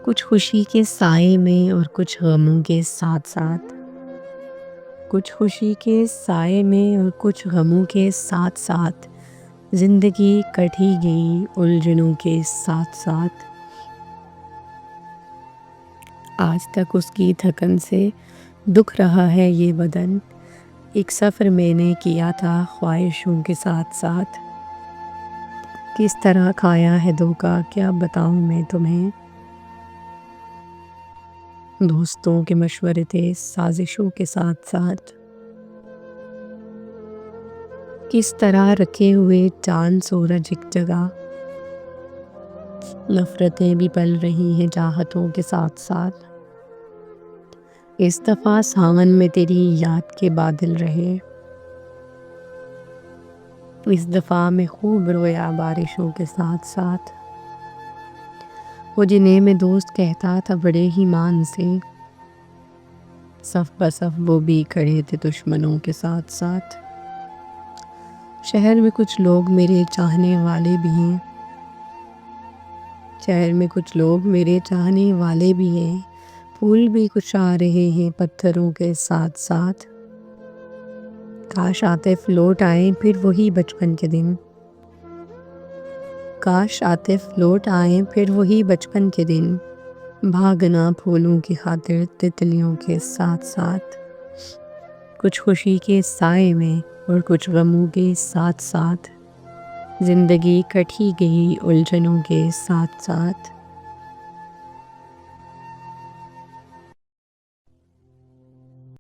کچھ خوشی کے سائے میں اور کچھ غموں کے ساتھ ساتھ، کچھ خوشی کے سائے میں اور کچھ غموں کے ساتھ ساتھ، زندگی کٹھی گئی الجھنوں کے ساتھ ساتھ۔ آج تک اس کی تھکن سے دکھ رہا ہے یہ بدن، ایک سفر میں نے کیا تھا خواہشوں کے ساتھ ساتھ۔ کس طرح کھایا ہے دھوکا کیا بتاؤں میں تمہیں، دوستوں کے مشورے تھے سازشوں کے ساتھ ساتھ۔ کس طرح رکھے ہوئے چاند سورج ایک جگہ، نفرتیں بھی پل رہی ہیں چاہتوں کے ساتھ ساتھ۔ اس دفعہ ساون میں تیری یاد کے بادل رہے، اس دفعہ میں خوب رویا بارشوں کے ساتھ ساتھ۔ وہ جنہیں میں دوست کہتا تھا بڑے ہی مان سے، صف بصف وہ بھی کھڑے تھے دشمنوں کے ساتھ ساتھ۔ شہر میں کچھ لوگ میرے چاہنے والے بھی ہیں، شہر میں کچھ لوگ میرے چاہنے والے بھی ہیں، پھول بھی کچھ آ رہے ہیں پتھروں کے ساتھ ساتھ۔ کاش عاطف لوٹ آئیں پھر وہی بچپن کے دن، کاش عاطف لوٹ آئیں پھر وہی بچپن کے دن، بھاگنا پھولوں کی خاطر تتلیوں کے ساتھ ساتھ۔ کچھ خوشی کے سائے میں اور کچھ غموں کے ساتھ ساتھ، زندگی کٹھی گئی الجھنوں کے ساتھ ساتھ۔